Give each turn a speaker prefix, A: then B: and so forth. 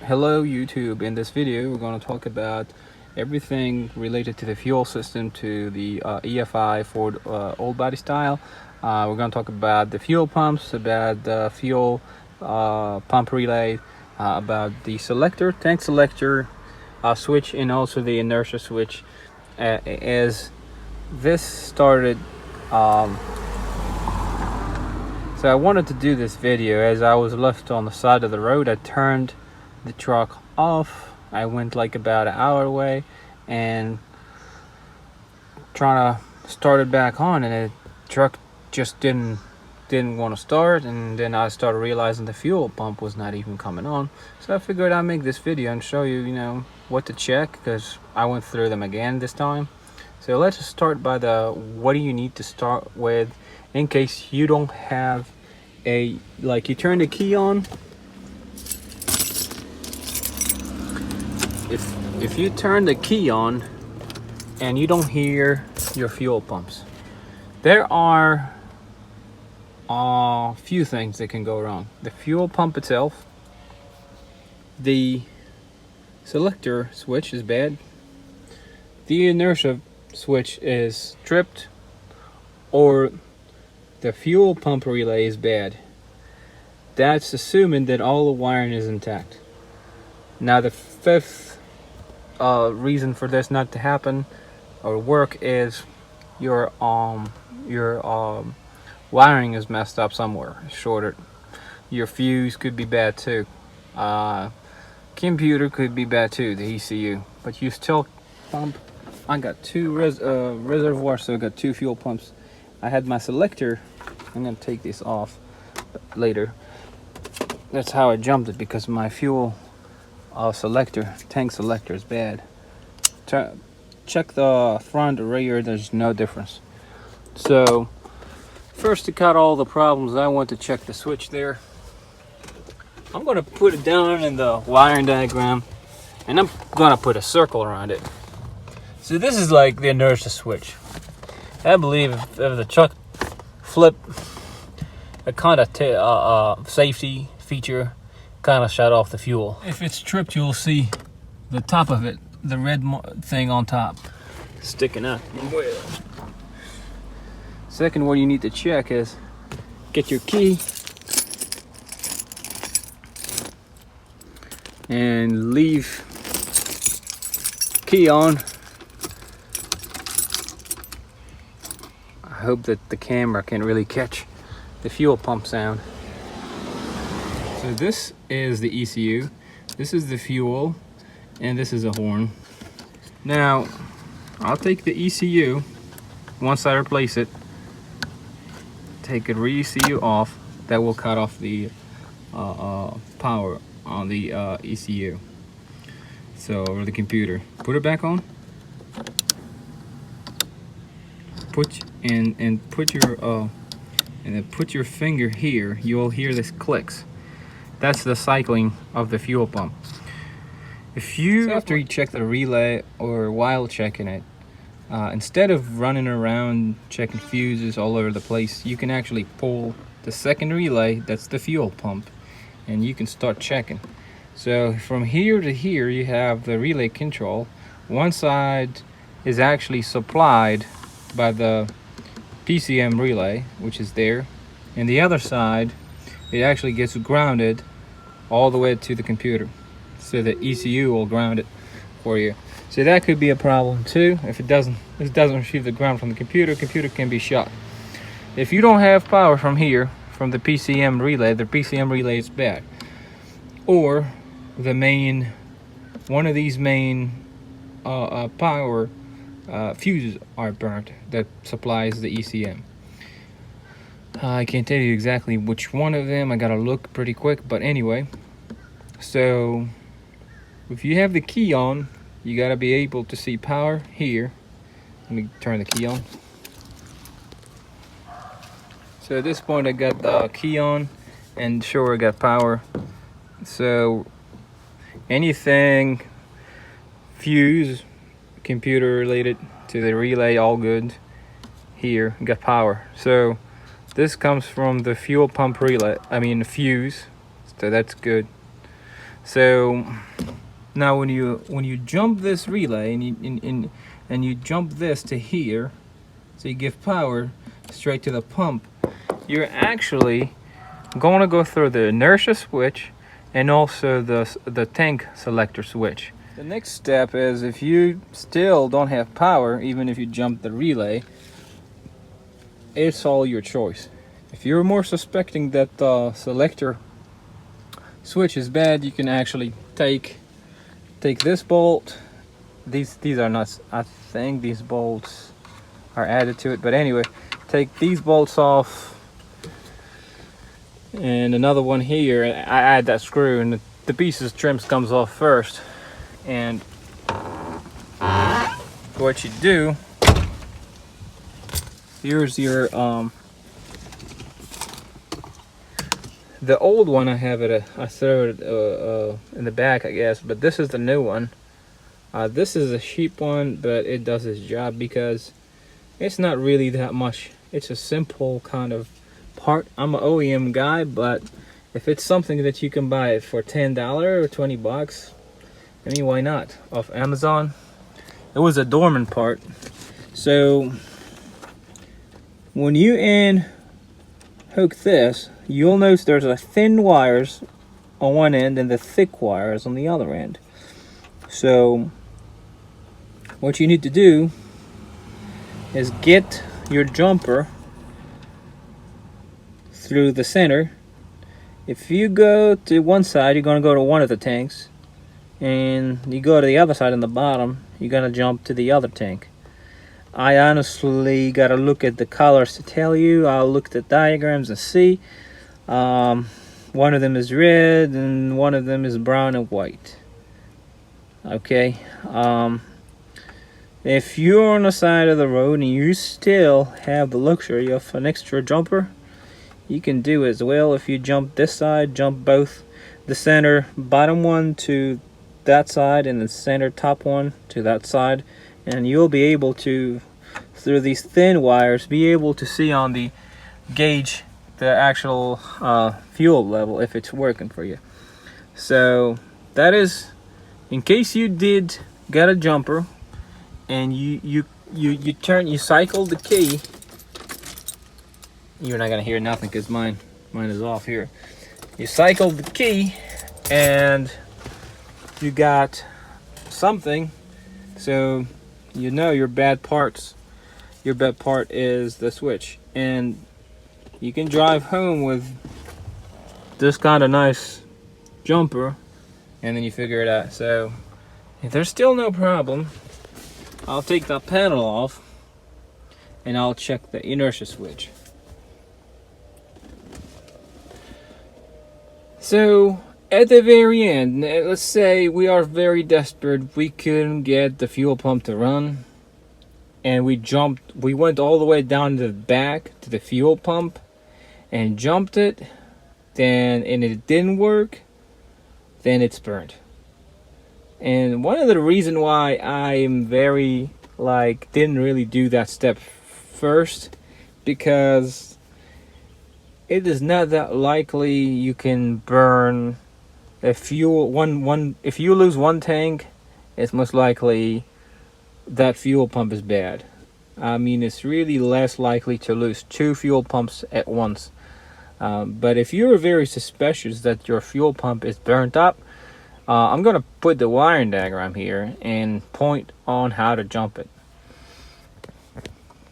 A: Hello YouTube. In this video we're going to talk about everything related to the fuel system, to the EFI Ford old body style. We're going to talk about the fuel pumps, about the fuel pump relay, about the selector, tank selector switch, and also the inertia switch. As this started, so I wanted to do this video as I was left on the side of the road. I turned the truck off. I went like about an hour away and trying to start it back on, and the truck just didn't want to start. And then I started realizing the fuel pump was not even coming on. So I figured I'd make this video and show you, what to check, because I went through them again this time. So let's just start by the what do you need to start with in case you don't have you turn the key on. If you turn the key on and you don't hear your fuel pumps, there are a few things that can go wrong. The fuel pump itself, the selector switch is bad, the inertia switch is tripped, or the fuel pump relay is bad. That's assuming that all the wiring is intact. Now the fifth reason for this not to happen or work is your wiring is messed up somewhere, shorted. Your fuse could be bad too. Computer could be bad too, the ECU. But you still pump. I got two reservoirs, so I got two fuel pumps. I had my selector. I'm gonna take this off later. That's how I jumped it, because my fuel tank selector is bad. Check the front or rear, there's no difference. So first, to cut all the problems, I want to check the switch there. I'm going to put it down in the wiring diagram, and I'm going to put a circle around it. So this is like the inertia switch. I believe if the truck flip, a kind of safety feature kind of shut off the fuel. If it's tripped, you'll see the top of it, the red thing on top, sticking out. Second, what you need to check is get your key and leave key on. I hope that the camera can really catch the fuel pump sound. So this is the ECU, this is the fuel, and this is a horn. Now, I'll take the ECU, once I replace it, take the ECU off. That will cut off the power on the ECU, or the computer. Put it back on. Put your finger here. You'll hear this clicks. That's the cycling of the fuel pump. After you check the relay, or while checking it, instead of running around checking fuses all over the place, you can actually pull the second relay, that's the fuel pump, and you can start checking. So from here to here, you have the relay control. One side is actually supplied by the PCM relay, which is there, and the other side, it actually gets grounded all the way to the computer, so the ECU will ground it for you. So that could be a problem too. If it doesn't receive the ground from the computer can be shot. If you don't have power from here, from the PCM relay is bad, or one of these main power fuses are burnt that supplies the ECM. I can't tell you exactly which one of them. I gotta look pretty quick, but anyway. So if you have the key on, you gotta be able to see power here. Let me turn the key on. So at this point, I got the key on, and sure, I got power. So anything fuse, computer related to the relay, all good. Here, got power. So this comes from the fuel pump relay, fuse, so that's good. So now when you jump this relay and you jump this to here, so you give power straight to the pump, you're actually going to go through the inertia switch and also the tank selector switch. The next step is, if you still don't have power, even if you jump the relay, it's all your choice. If you're more suspecting that the selector switch is bad, you can actually take this bolt. These are not, I think these bolts are added to it, but anyway, take these bolts off and another one here. I add that screw and the pieces trims comes off first. And what you do, here's your the old one I have it I throw it in the back, I guess, but this is the new one. This is a cheap one, but it does its job because it's not really that much. It's a simple kind of part. I'm an OEM guy, but if it's something that you can buy it for $10 or $20, I mean, why not? Off Amazon. It was a dormant part. So when you hook this, you'll notice there's a thin wires on one end and the thick wires on the other end. So what you need to do is get your jumper through the center. If you go to one side, you're going to go to one of the tanks, and you go to the other side on the bottom, you're going to jump to the other tank. I honestly got to look at the colors to tell you. I'll look at the diagrams and see. One of them is red and one of them is brown and white. Okay. If you're on the side of the road and you still have the luxury of an extra jumper, you can do as well. If you jump this side, jump both the center bottom one to that side and the center top one to that side, and you'll be able to, through these thin wires, be able to see on the gauge the actual fuel level, if it's working for you. So that is, in case you did get a jumper and you cycle the key. You're not gonna hear nothing because mine is off here. You cycle the key and you got something, so you know your bad part is the switch, and you can drive home with this kind of nice jumper, and then you figure it out. So if there's still no problem, I'll take the panel off and I'll check the inertia switch. So at the very end, let's say we are very desperate, we couldn't get the fuel pump to run, and we went all the way down to the back to the fuel pump and jumped it, and it didn't work, then it's burnt. And one of the reasons why I'm very didn't really do that step first, because it is not that likely you can burn a fuel if you lose one tank, it's most likely that fuel pump is bad. I mean, it's really less likely to lose 2 fuel pumps at once. But if you're very suspicious that your fuel pump is burnt up, I'm gonna put the wiring diagram here and point on how to jump it.